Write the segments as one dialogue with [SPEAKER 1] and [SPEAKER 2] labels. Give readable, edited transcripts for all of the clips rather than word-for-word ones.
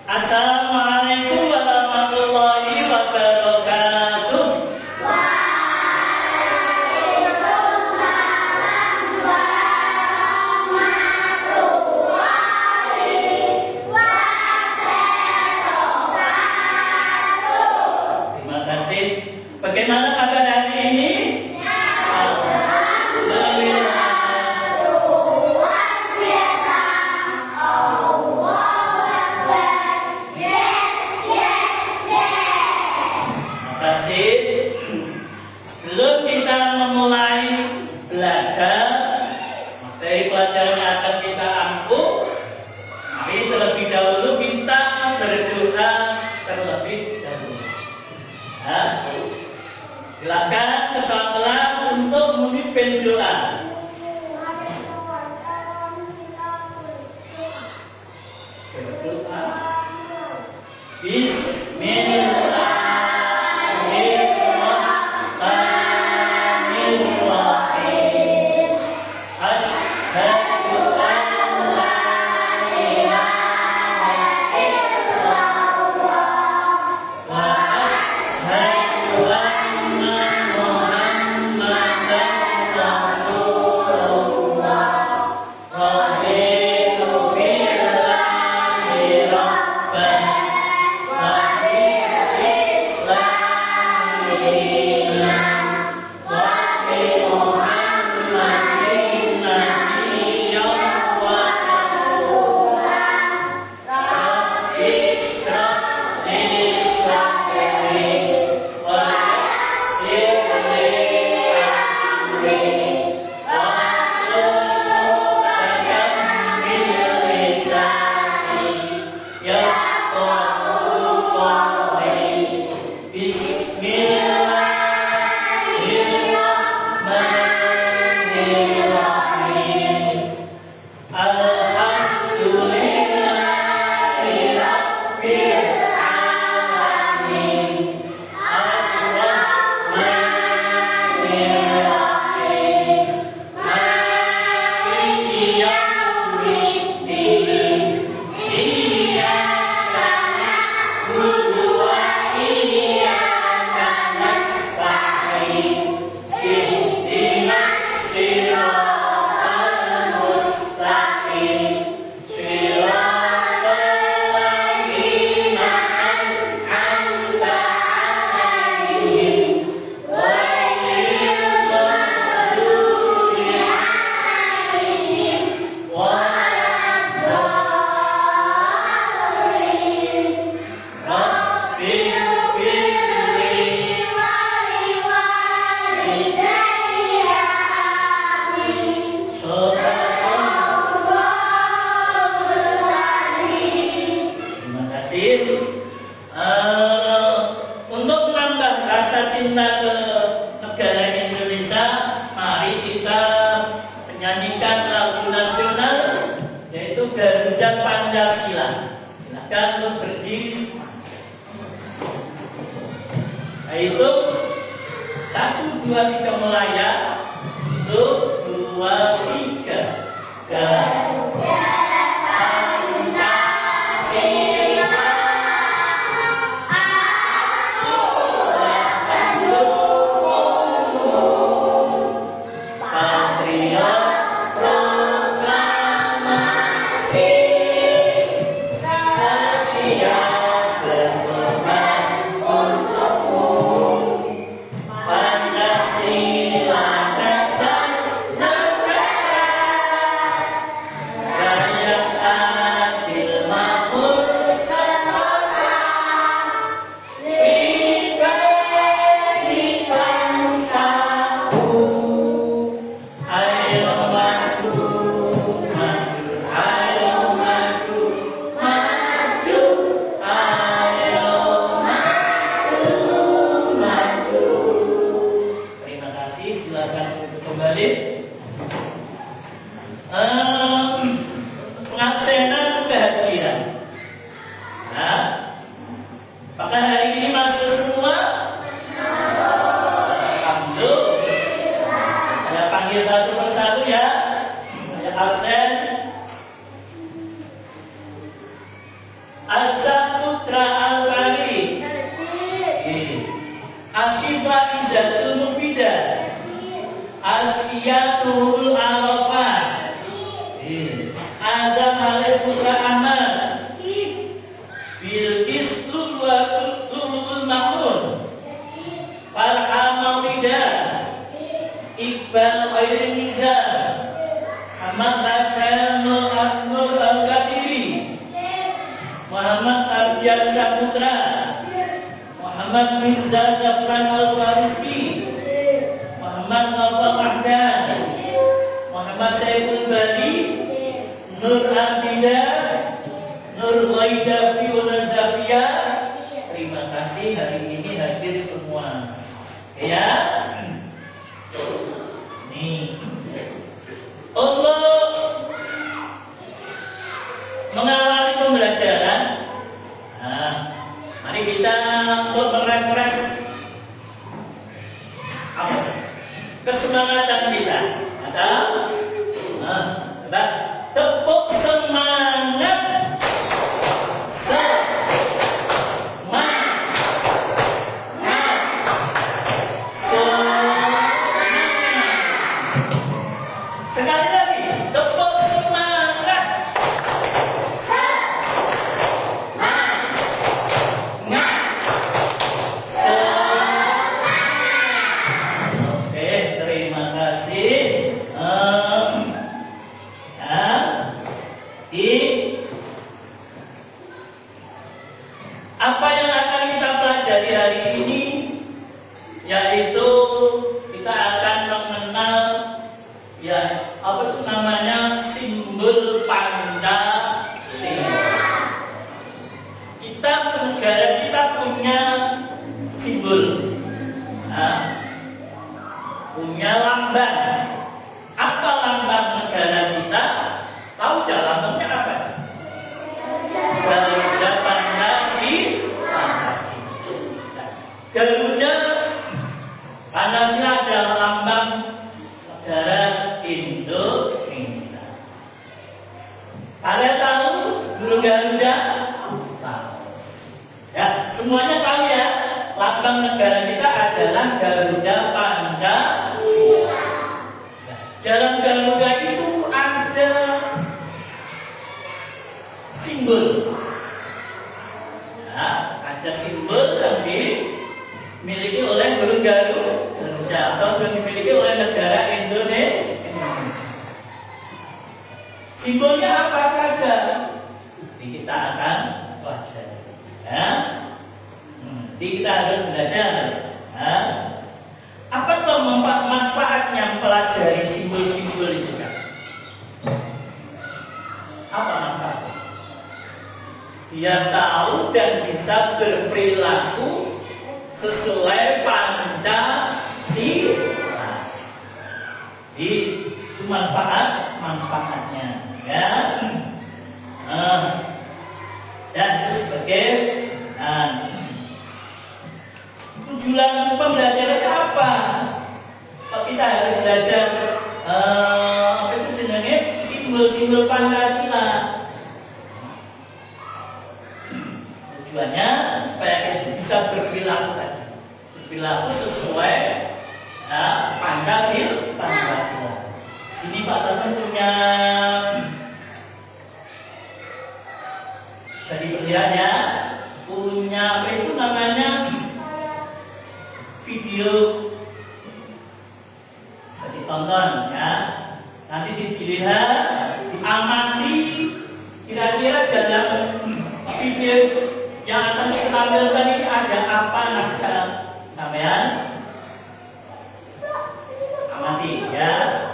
[SPEAKER 1] Assalamualaikum warahmatullahi wabarakatuh. Terima kasih. Bagaimana kabar hari ini? Sebelum kita memulai belajar dari pelajaran yang akan kita ampuh, mari terlebih dahulu kita berdoa terlebih dahulu. Ya. Silakan ketua untuk memimpin doa. Berdoa. Bismillah. Untuk menambah rasa cinta ke negara Indonesia, mari kita menyanyikan lagu nasional yaitu Garuda Pancasila. Silakan untuk berdiri. Yaitu 1, 2, 3 mulai ya. 1, 2, 3. Garuda. Pengabdian kehadiran. Nah, apakah hari ini masuk semua? Alhamdulillah. Saya panggil satu persatu ya. Saya absen. Azza Al-Faizatul Mufidah, Al-Qiyatul Arafah, Azam Al-Qura Ahmad, Bilqisul wa Sulul Mamun, Farham Mawidah, Iqbal Khairul Nizam, Ahmad Hasan Nur Al-Qadiri, Muhammad Ardian Saputra, Muhammad Mirza Zafran Al-Farisi, Muhammad Nafal Mahdan, Muhammad Saiful Bari, Nur Al-Bidah, Nur Waidah Fiona Zafia. Terima kasih hari ini hadir semua. Ya. Nih. Allah mengawali pembelajaran. Nah, mari kita untuk merefresh apa? Kesemangatan kita. Ada? Coba tepuk semangat. Sekali lagi, tepuk semangat. Oke, terima kasih. Apa yang akan kita pelajari hari ini, yaitu kita akan mengenal ya apa itu namanya simbol Pancasila. Kita negara kita punya simbol, punya lambang. Apa lambang negara kita? Tahu nggak lambangnya apa? Garuda Pancasila. Garuda Pancasila adalah lambang negara Indonesia. Kalian tahu burung Garuda? Tahu. Ya, semuanya tahu ya. Lambang negara kita adalah Garuda Pancasila. Dalam Garuda itu ada simbol. Ya, ada simbol yang dimiliki oleh burung Garuda atau yang dimiliki oleh negara Indonesia. Simbolnya apa saja? Jadi kita akan pelajari. Ya. Jadi kita harus belajar. Ya. Apa tuh manfaatnya pelajari simbol-simbol itu kan? Apa manfaatnya? Dia tahu dan bisa berperilaku sesuai Pancasila. Itu manfaatnya, ya. Dan sebagai tujuan pembelajarannya apa? Kita harus belajar apa itu sebenarnya simbol-simbol Pancasila. Tujuannya supaya kita bisa berperilaku sesuai Pancasila. Ini Pak Tasman punya jadi lihat ya, punya apa itu namanya video, jadi tonton ya, nanti dilihat, diamati kira-kira dalam video yang akan kita tampilkan ini ada apa namanya, amati ya.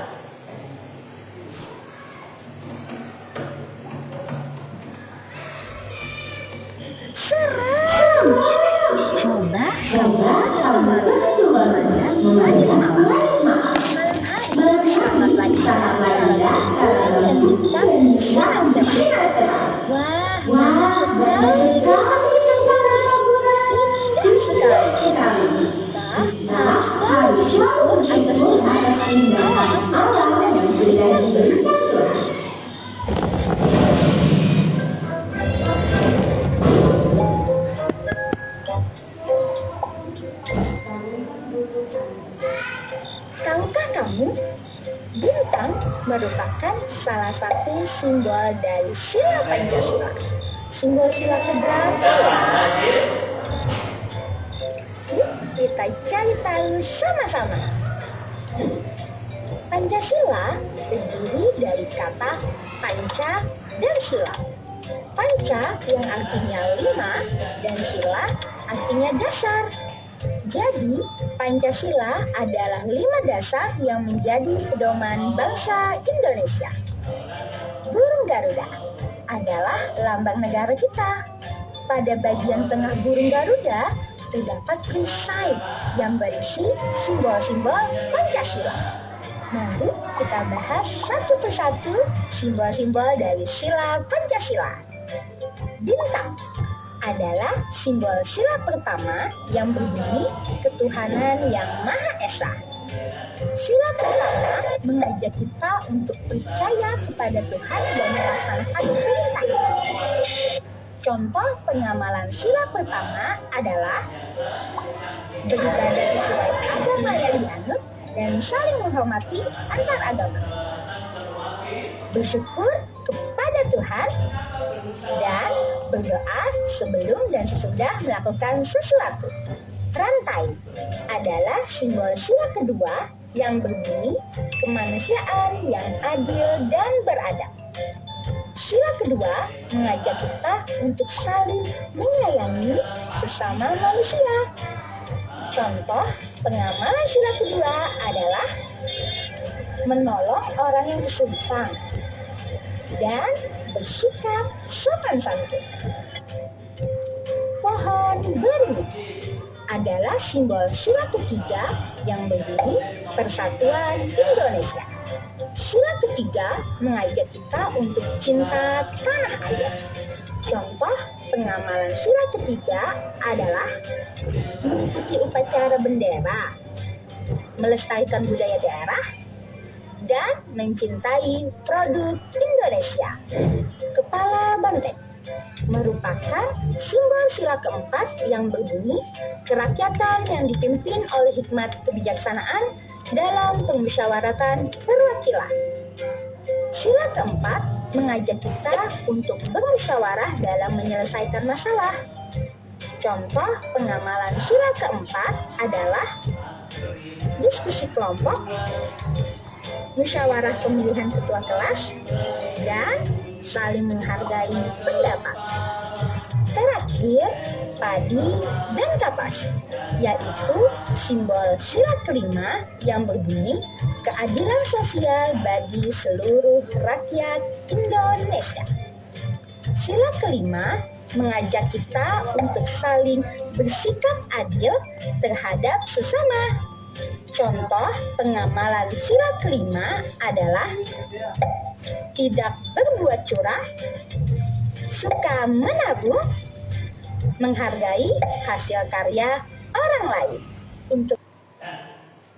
[SPEAKER 2] salah satu simbol dari sila Pancasila. Simbol sila keberapa ya? Yuk kita cari tahu sama-sama. Pancasila terdiri dari kata panca dan sila. Panca yang artinya 5 dan sila artinya dasar. Jadi, Pancasila adalah 5 dasar yang menjadi pedoman bangsa Indonesia. Burung Garuda adalah lambang negara kita. Pada bagian tengah burung Garuda terdapat perisai yang berisi simbol-simbol Pancasila. Mari kita bahas satu persatu simbol-simbol dari sila Pancasila. Bintang adalah simbol sila pertama yang berbunyi ketuhanan yang Maha Esa. Sila pertama mengajak kita untuk percaya kepada Tuhan dan melaksanakan perintah. Contoh pengamalan sila pertama adalah beribadah sesuai agama yang dianut dan saling menghormati antar agama. Bersyukur kepada Tuhan dan berdoa sebelum dan sesudah melakukan sesuatu. Rantai adalah simbol sila kedua yang berbunyi kemanusiaan yang adil dan beradab. Sila kedua mengajak kita untuk saling menyayangi sesama manusia. Contoh pengamalan sila kedua adalah menolong orang yang kesulitan dan bersikap sopan santun. Pohon beringin adalah simbol sila ketiga yang berbunyi persatuan Indonesia. Sila ketiga mengajak kita untuk cinta tanah air. Contoh pengamalan sila ketiga adalah mengikuti upacara bendera, melestarikan budaya daerah, dan mencintai produk Indonesia. Kepala banteng merupakan simbol sila keempat yang berbunyi kerakyatan yang dipimpin oleh hikmat kebijaksanaan dalam permusyawaratan perwakilan. Sila keempat mengajak kita untuk bermusyawarah dalam menyelesaikan masalah. Contoh pengamalan sila keempat adalah diskusi kelompok, musyawarah pemilihan ketua kelas, dan saling menghargai pendapat. Terakhir, padi dan kapas, yaitu simbol sila kelima yang berbunyi keadilan sosial bagi seluruh rakyat Indonesia. Sila kelima mengajak kita untuk saling bersikap adil terhadap sesama. Contoh pengamalan sila kelima adalah tidak berbuat curang, suka menabung, menghargai hasil karya orang lain. Untuk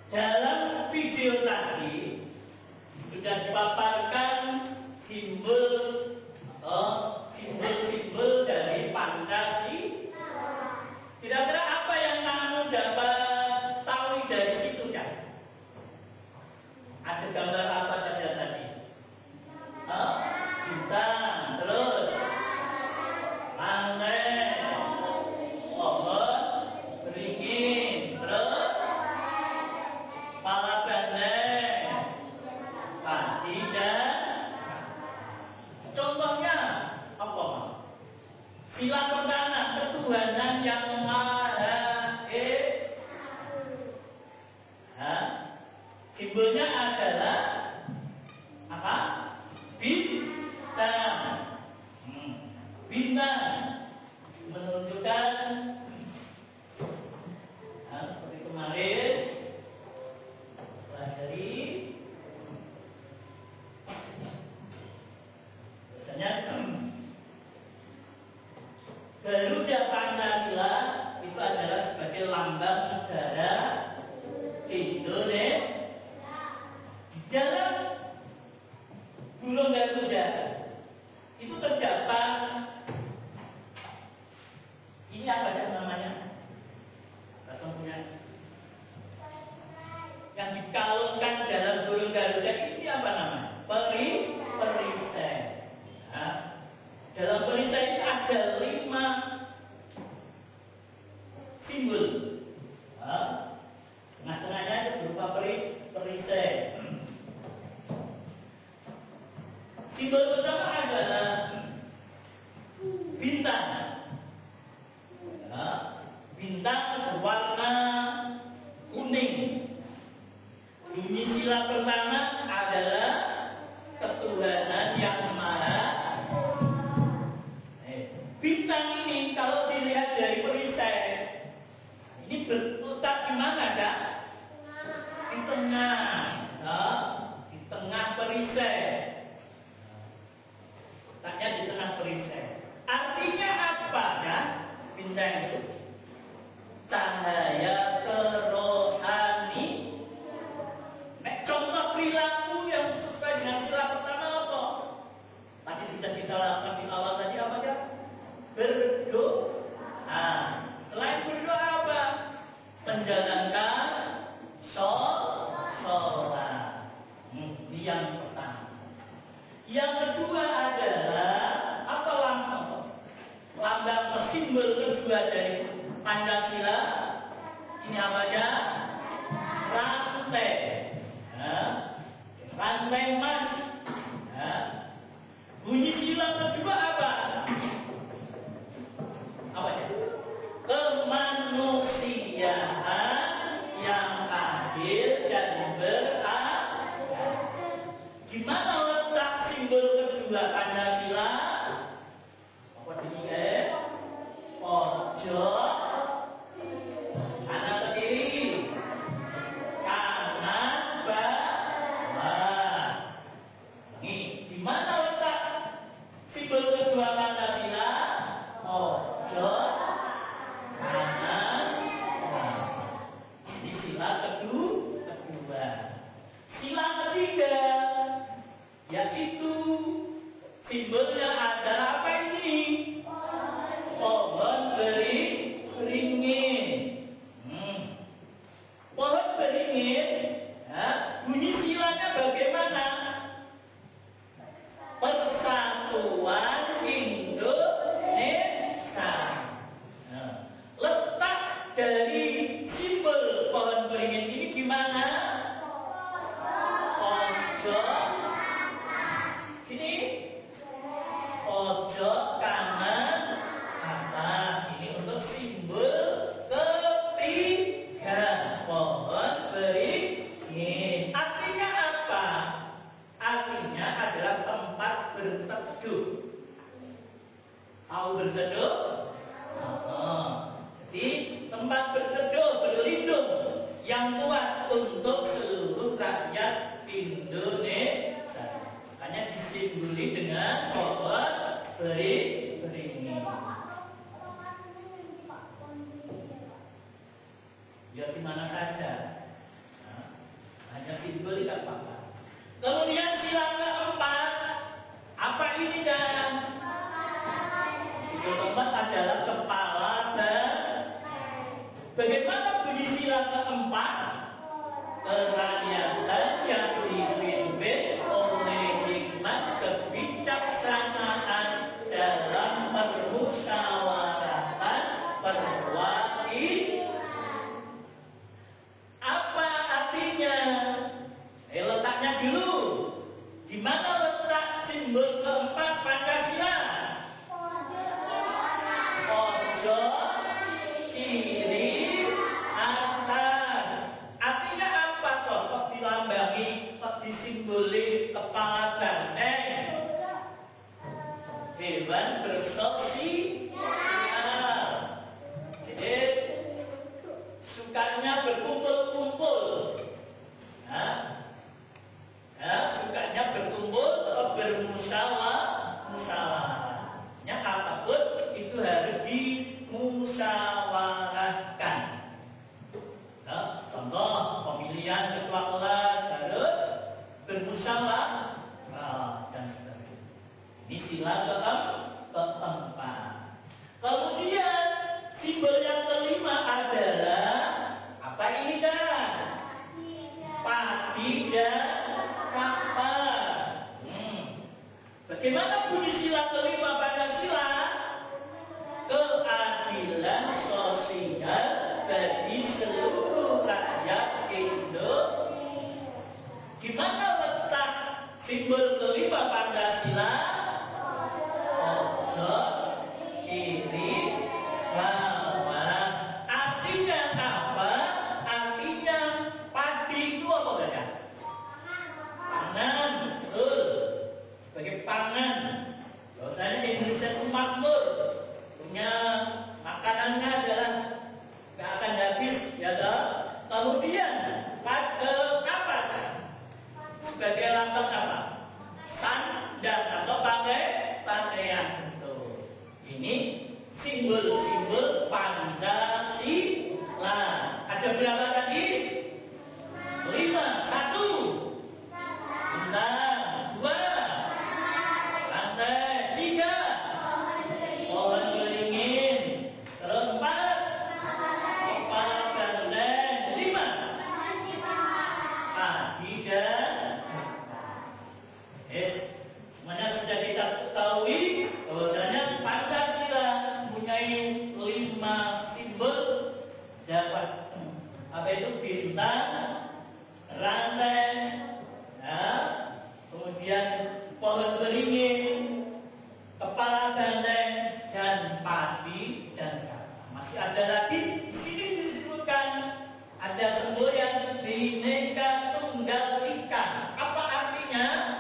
[SPEAKER 1] dalam video tadi sudah dipaparkan simbol dari Pancasila. Kira-kira apa yang kamu dapat tahu dari situ kan? Ada gambar apa saja tadi? Bintang, terus banteng, pohon beringin, terus kepala banteng, padi dan contohnya apa? Sila pertama ketuhanan yang Maha Esa. Simbolnya adalah apa? Bintang. Bintang menunjukkan seperti kemarin pelajari biasanya Garuda Pancasila itu adalah sebagai lambang negara Indonesia. Di dalam burung Garuda itu terdapat ini apa ya namanya? Punya yang dikalungkan dalam burung Garuda ini apa namanya? ini ada 5 simbol. Tengah-tengahnya itu berupa perisai. Simbol pertama adalah bintang. Bintang berwarna kuning. Bunyi sila pertama adalah ketuhanan yang maha. Bintang ini kalau dilihat dari perisai, ini berletak di mana, Kak? Di tengah. Di tengah perisai. Letaknya di tengah perisai. Artinya apa, ya? Bintang itu cahaya kerohani. Contoh perilaku yang sesuai dengan sila pertama apa? Tadi sudah kita lakukan di awal tadi apa, ya? Berdoa. Selain berdoa apa? Menjalankan sholat. Ini yang pertama. Yang kedua adalah apa lambang atau simbol kedua dari Pancasila? Ini apa ya? Rantai. Rantai emas. Bunyi sila kedua apa? Apa ya? Kemanusiaan yang adil dan beradab. Gimana letak simbol kedua Pancasila? Apa ini? Pojok kanan ke kiri, kanan bawah. Ini di mana letak simbol kedua Pancasila? Pojok kanan bawah. Ini sila kedua. Sila ketiga yaitu simbolnya adalah apa ini? Pohon beringin. Pohon beringin, bunyi silanya bagaimana? Persatuan Indonesia. Letak dari simbol pohon beringin ini gimana? Pojok sini, pojok kanan atas. Ini untuk simbol ketiga, pohon beringin. Artinya apa? Artinya adalah tempat berteduh. Tahu berteduh? Jadi tempat berteduh, berlindung yang kuat untuk seluruh rakyat Indonesia. Makanya disimboli dengan pohon beringin. Ya di mana saja. Hanya simbol tidak apa-apa. Kemudian sila keempat, apa ini, dan simbol keempat adalah kepala dan bagaimana bunyi sila keempat? Kerakyatan yang dipimpin oleh hikmat kebijaksanaan dalam permusyawaratan perwakilan. Apa artinya? Letaknya dulu. Di mana letak simbol keempat Pancasila? Pojok kiri atas. Artinya apa toh? Kok dilambangi, kok disimboli kepala banteng? Hewan bersosial. Jadi sukanya berkumpul-kumpul. Sukanya berkumpul atau bermusyawarah. Apapun itu harus dimusyawarahkan. Contoh pemilihan ketua kelas harus bermusyawarah dan sebagainya. Ini sila keempat. Kemudian simbol yang kelima adalah apa ini, kan? Padi dan kapas. Bagaimana bunyi sila kelima Pancasila? simbol-simbol Pancasila. Ada berapa tadi? 5. 1. Bintang. 2. Rantai. 3. Pohon beringin. Terus 4. Kepala banteng. 5. Pagi dan semuanya sudah kita ketahui bahwasanya Pancasila mempunyai 5 simbol. Dapat apa itu? Bintang, rantai, ya, kemudian pohon beringin, kepala banteng, dan padi dan kata. Masih ada lagi di sini disebutkan ada simbol yang Bhinneka Tunggal Ika. Apa artinya?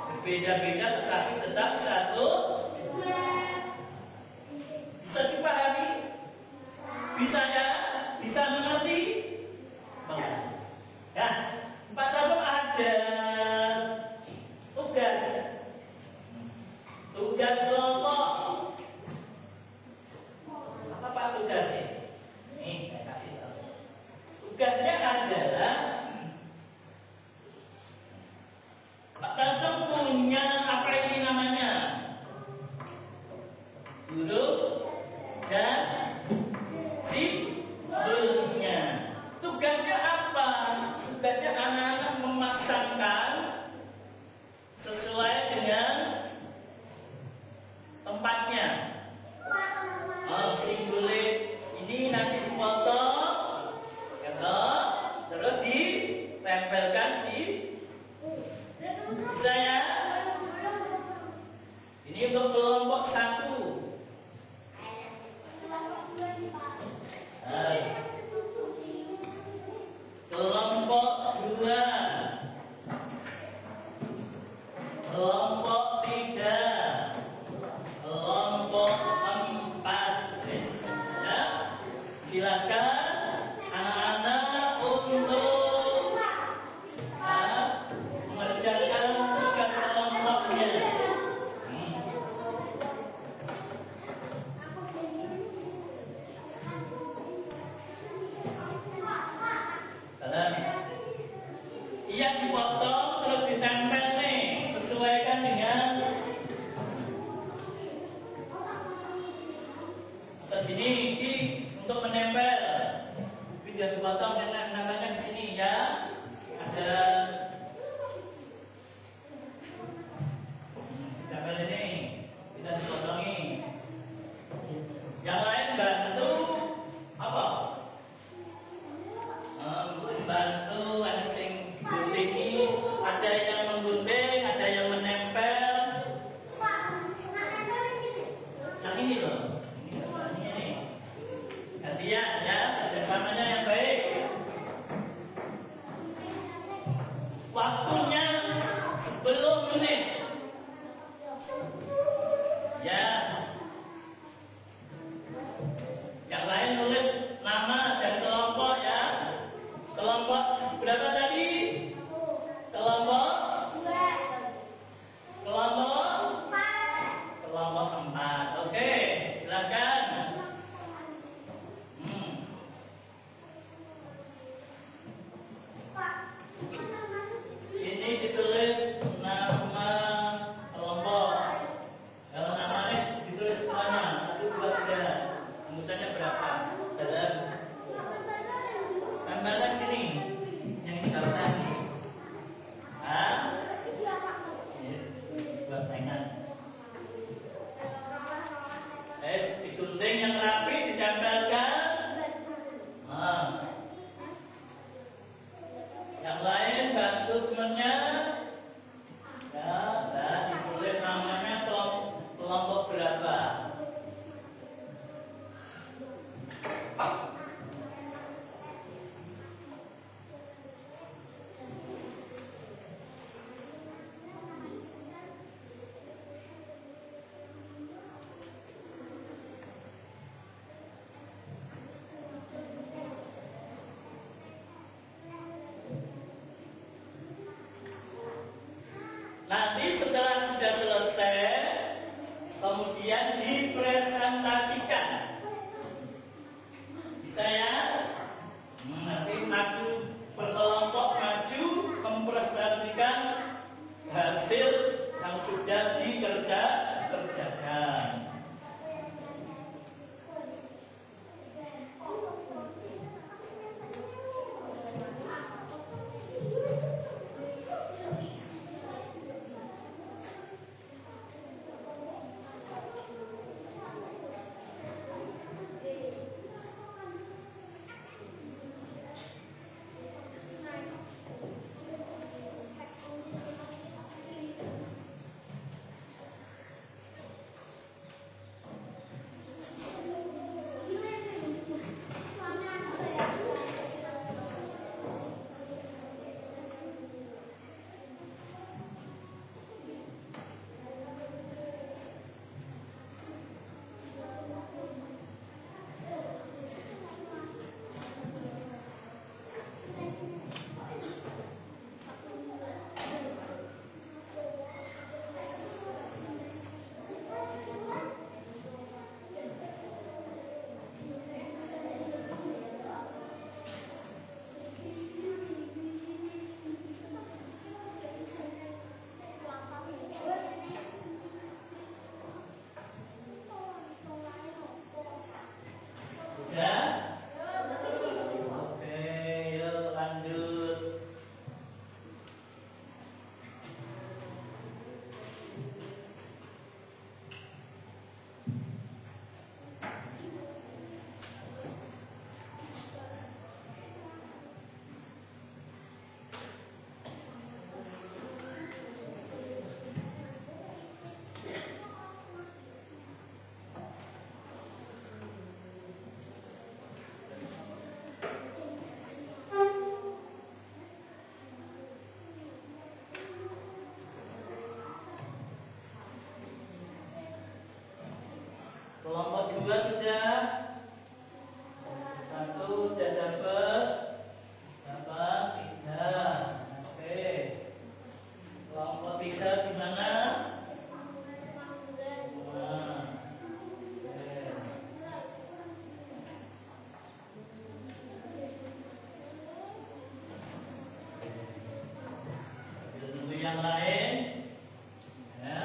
[SPEAKER 1] Berbeda-beda tetapi tetap satu. Bisa dipahami? Bisa ya? Bisa mengerti? Ya, Pak Sabung ada tugas. Tugas kelompok. Apa Pak tugasnya? Nih, saya kasih tahu. Tugasnya adalah Pak Sabung punya apa ini namanya? Huruf dan simbolnya. Tugasnya apa? Tugasnya anak-anak memasangkan sesuai dengan tempatnya. Simbolnya ini nanti dipotong, terus ditempelkan di saya. Ini untuk kelompok 1. Kelompok 2, kelompok 3, kelompok 4. Ya, silakan anak-anak untuk mengerjakan tugas kelompoknya. Yang dipotong terus ditempel nih, sesuaikan dengan atas ini untuk menempel. Video dipotong dengan namanya di sini ya. Ada tempel ini, bisa dipotongi. Yang lain bantu apa? Membantu anjing gunting, ada yang menggunting, ada yang menempel. Yang ini loh, ini. Gantian ya, kerjasamanya yang baik. Waktunya 10 menit. Ya. Yang lain nulis nama dan kelompok ya. Kelompok berapa tadi? Kelompok 4. Kelompok 4. Oke, silakan. Ini ditulis nama kelompok. Kalau namanya ditulis semuanya 1, 2, 3. Anggotanya berapa? Dalam tambahan sini. Yang ini kalau tadi. Buat mainan. Digunting yang rapi, ditempelkan. Yang lain bantu temannya. Ya, dan ditulis namanya kelompok berapa. Nanti setelah sudah selesai, kemudian dipresentasikan. Bisa ya? Nanti maju berkelompok maju mempresentasikan hasil yang sudah dikerjakan. Kelompok 2 sudah. 1 sudah dapat. Dapat 3. Oke. Kelompok 3 gimana? Tunggu yang lain. Ya.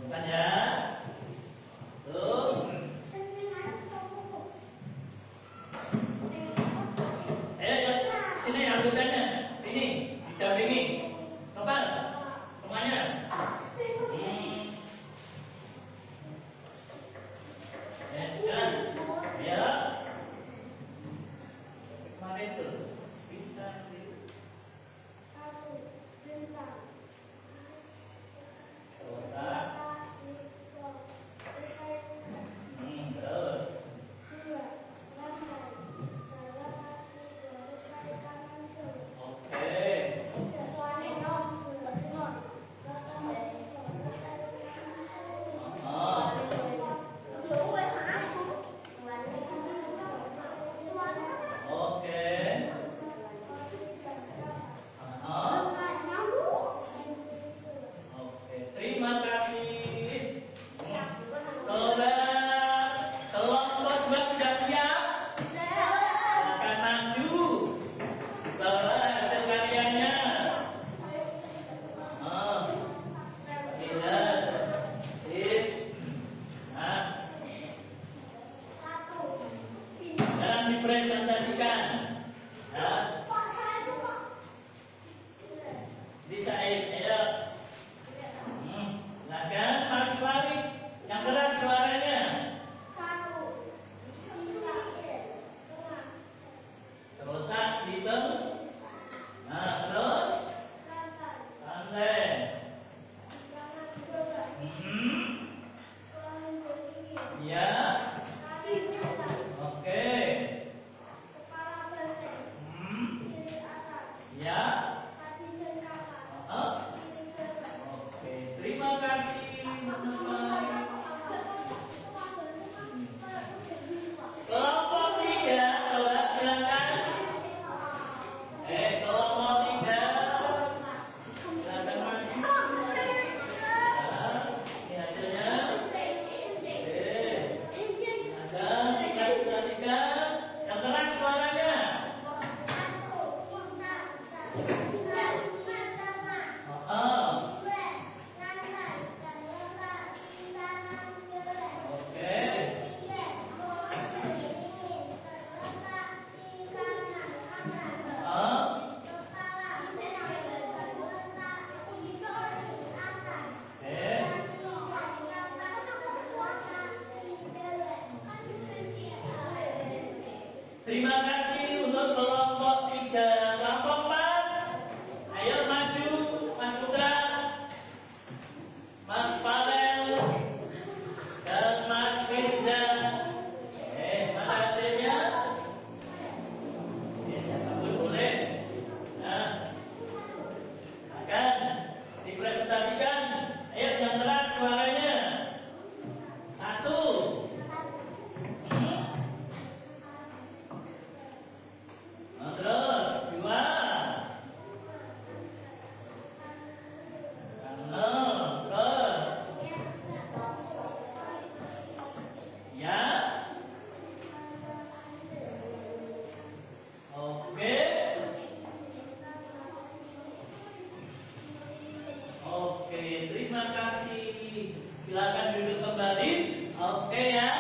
[SPEAKER 1] Bukan ya? Tuh. Ayo, sini anggotanya. Sini, didampingi. Kapan? Semuanya. Kan? Ayo. Kemana itu? Bisa. Presentasikan, ya. Bisa ayo. Silakan mari. Yang keras suaranya. Terus hitung. Nah, terus santai. Ya. Oke. Ya. Oke, terima kasih. Kelompok 3, coba silakan. Kelompok 3, silakan maju. Ini hasilnya. Ada 3. Yang keras suaranya. Terima kasih untuk kelompok 3. Kelompok 4, ayo maju, Mas Putra, Mas Farel, dan Mas Firza. Mana hasilnya? Boleh. Nah, akan dipresentasikan. Ayo yang keras suaranya. 1. Terus 2. Terus. Ya. Oke, terima kasih. Silakan duduk kembali. Oke ya.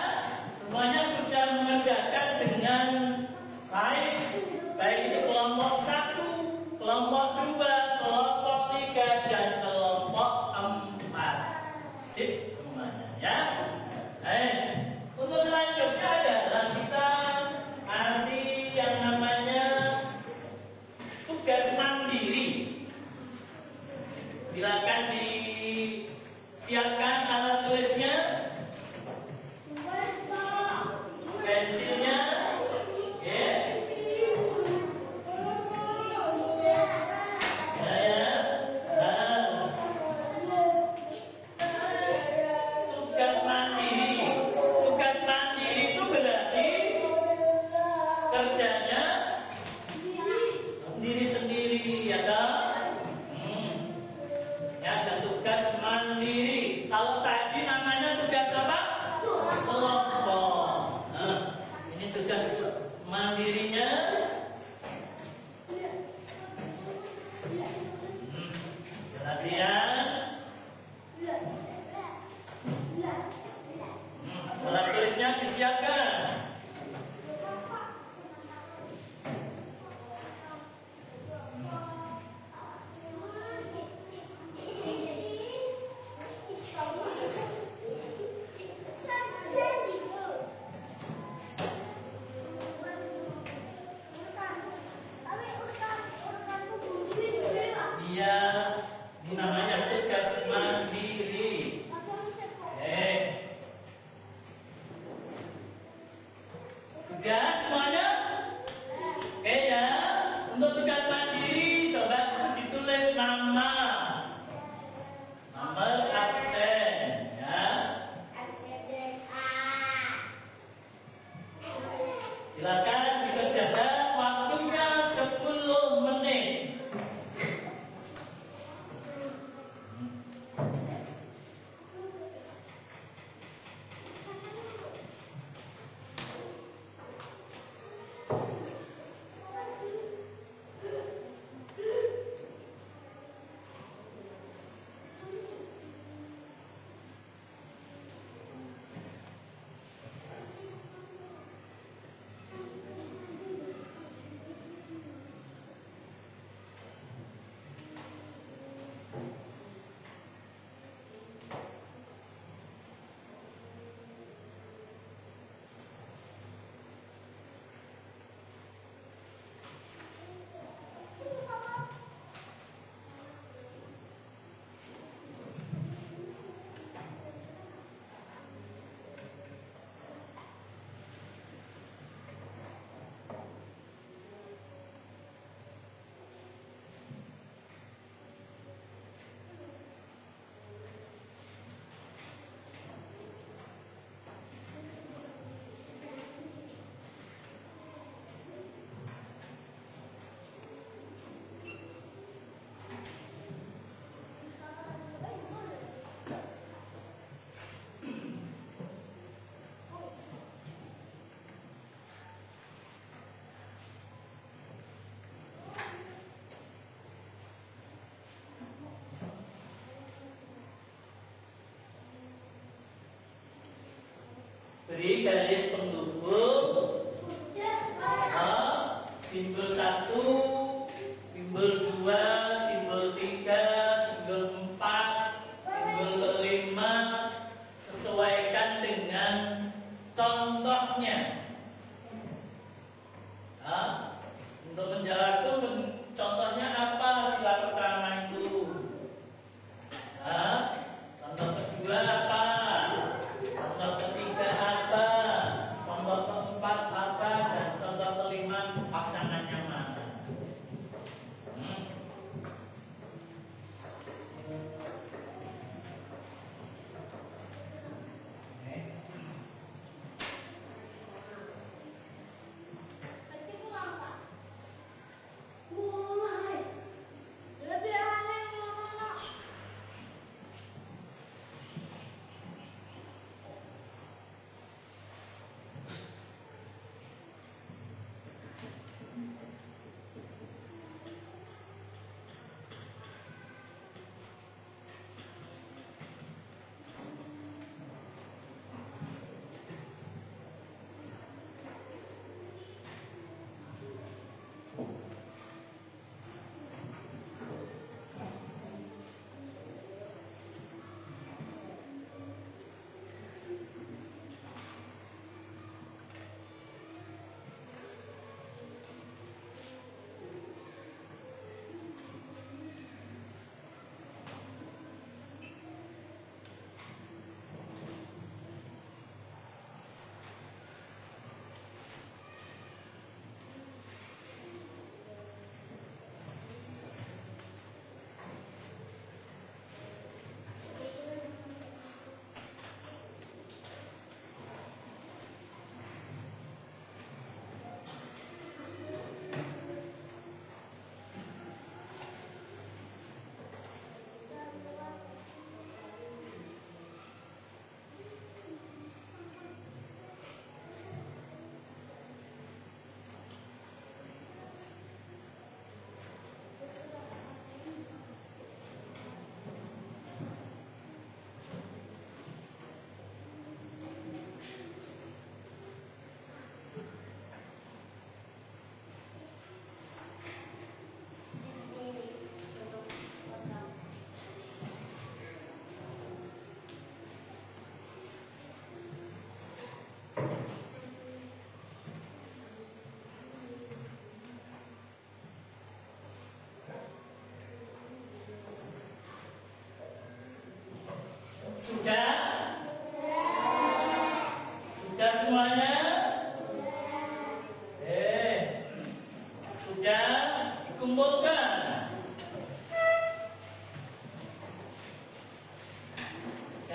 [SPEAKER 1] Semuanya sudah mengerjakan dengan baik. Baik itu kelompok 1, kelompok 2, kelompok 3, dan kelompok 4. Sip semuanya ya. Untuk selanjutnya adalah kita nanti yang namanya tugas mandiri. Silakan disiapkan alat tulisnya, pensilnya, Tugas mandiri itu berarti kerjanya sendiri-sendiri, ya kan? Ya, ada tugas mandiri. Kalau tadi namanya tugas apa? Kelompok. Nah, ini tugas mandirinya. Perhatian. siapkan. Dia namanya puskesmas mandiri. Sudah semuanya? Oke ya. Untuk tugas mandiri coba ditulis nama, nomor absen ya. Silakan dikerjakan, waktunya 10 menit. Beri garis pendukung simbol 1, simbol 2, simbol 3, simbol 4, simbol 5. Sesuaikan dengan contohnya. Untuk menjawab itu contohnya apa sila pertama itu? Contoh kedua apa? Contoh ketiga apa? Contoh keempat apa? Dan contoh kelima pasangannya mana?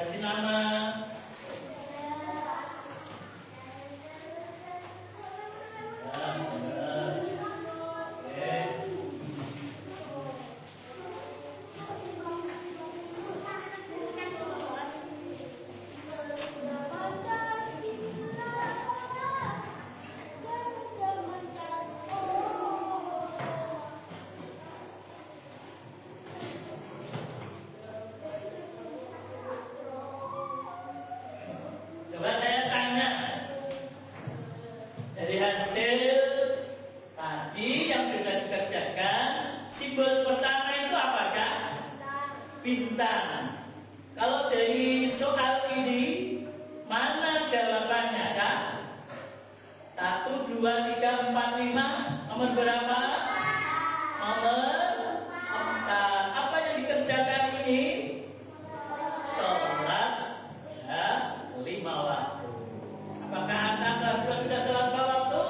[SPEAKER 1] Kasih nama. Coba saya tanya, dari hasil tadi yang sudah dikerjakan, simbol pertama itu apakah? Bintang. Kalau dari soal ini, mana jawabannya, Kak? 1, 2, 3, 4, 5, nomor berapa? Nomor 4. Apa yang dikerjakan ini? Sholat ya, 5 waktu. Apakah anak sudah sholat 5 waktu?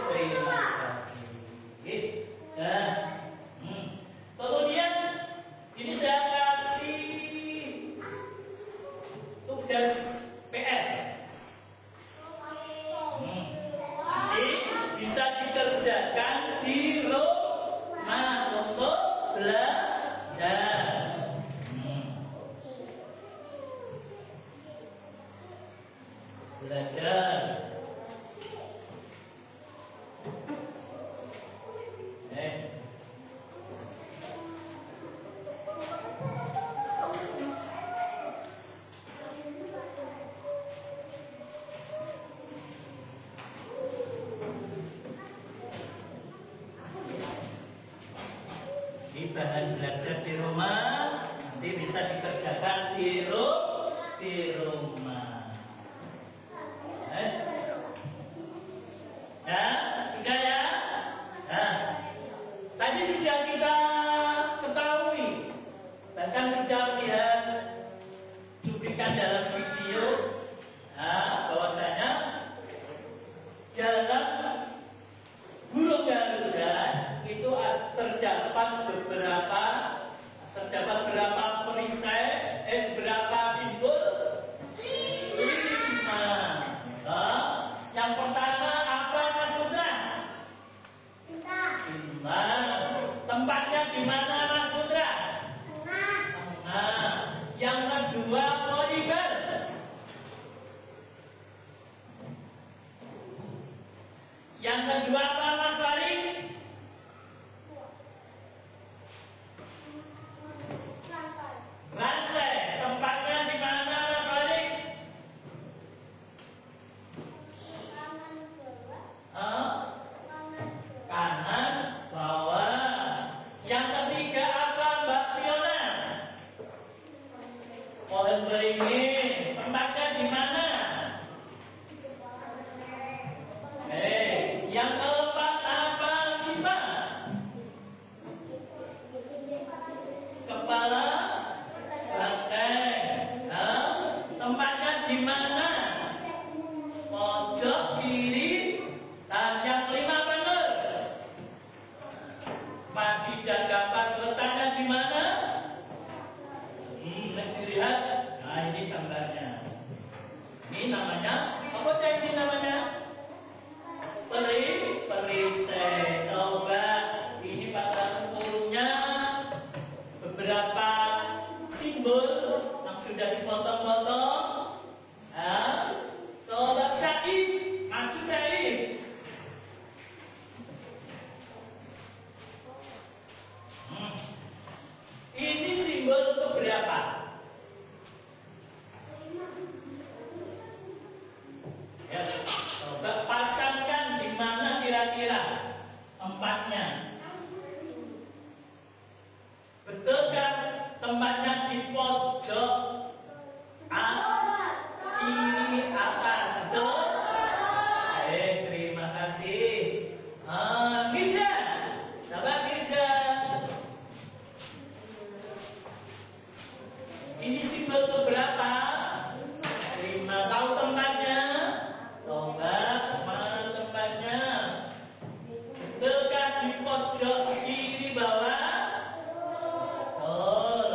[SPEAKER 1] Terima kasih. Nah, kemudian ini saya kasih tugas PR. Nanti bisa dikerjakan di rumah untuk belajar. Belajar. Ini bahan belajar di rumah, nanti bisa dikerjakan di rumah. Ya, sudah ya. Nah, tadi sudah kita ketahui, bahkan sudah lihat cuplikan dalam video, bahwasanya dalam burung Garuda itu terdapat berapa perisai, berapa simbol? 5. Yang pertama apa, Mas Putra? Bintang. Tempatnya di mana, Mas Putra? Tengah. Yang kedua polimer. Yang kedua apa, Mas Farid? Rantai. Tempatnya di mana, Mas Farid? Kanan, bawah. Yang ketiga apa, Mbak Fiona? Pohon beringin. Tempatnya di mana? Yang keempat apa, Sipa? Kepala banteng. Tempatnya di mana? Pojok kiri. Yang kelima benar. Pagi dan kapan letaknya di mana? Lihat. Nah, ini gambarnya. Ini namanya apa sih ini namanya? Perisai. Coba ini pada umumnya beberapa simbol yang sudah dipotong-potong. Coba Said, maju Said. Ini simbol keberapa? Ya, coba pasangkan di mana kira-kira tempatnya. Betul kan? Tempatnya di pojok kiri atas. Betul? Terima kasih. Mirza, sahabat Mirza. Ini simbol keberapa? 5. Tahu tempatnya? Coba mana tempatnya? Dekat di pojok kiri bawah. Betul.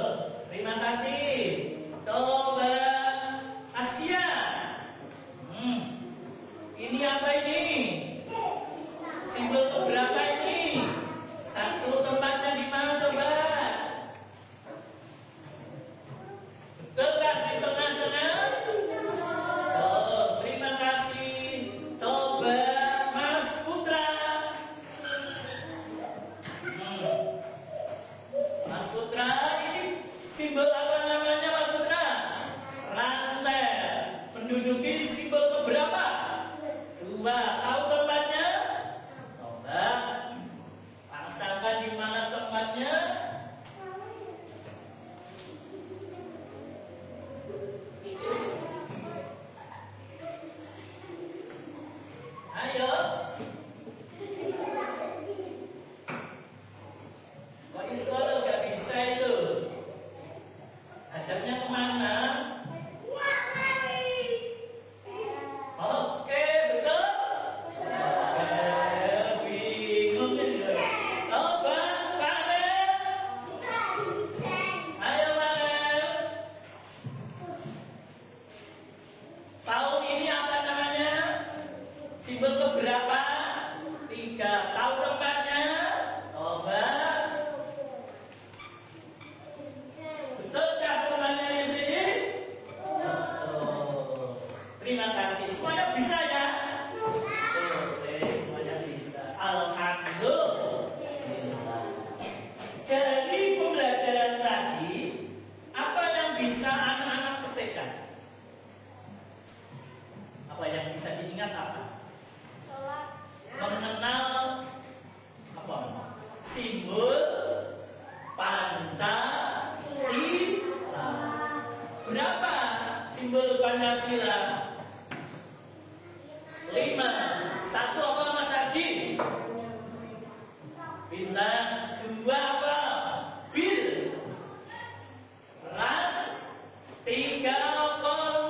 [SPEAKER 1] simbol apa namanya Pak Putra? Rantai. Menduduki simbol keberapa? 2. Tahu tempatnya? Coba angkakan di mana tempatnya? Ayo. Kok itu kalau nggak bisa itu? Hadapnya kemana? Oke, betul. Bingung ini. Coba, Pak Mel. Ayo, Pak Mel. Tahun ini apa namanya? Simbol keberapa? 3. Tahu tempatnya? Coba. Betul kah tempatnya di sini? Betul. Terima kasih. Semuanya bisa ya? Oke, semuanya bisa. Alhamdulillah. Dari pembelajaran tadi, apa yang bisa anak-anak petikkan? Apa yang bisa diingat apa? Mengenal apa? Simbol Pancasila. Berapa simbol Pancasila? 5. 1 apa Mas Ardi? Bintang. 2 apa? Bil. Ras. 3 kolom.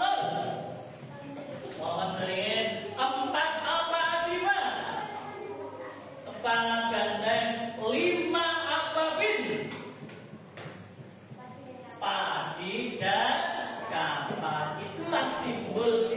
[SPEAKER 1] Mohon beringin. 4 apa 5? Kepala gandeng. 5 apa bin? Padi dan kapan. Itulah simbol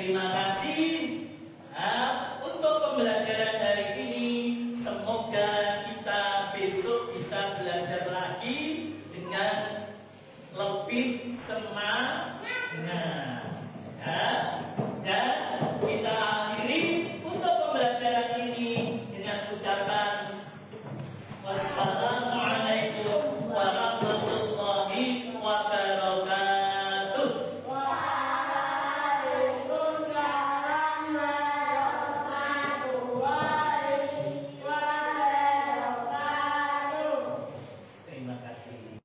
[SPEAKER 1] Terima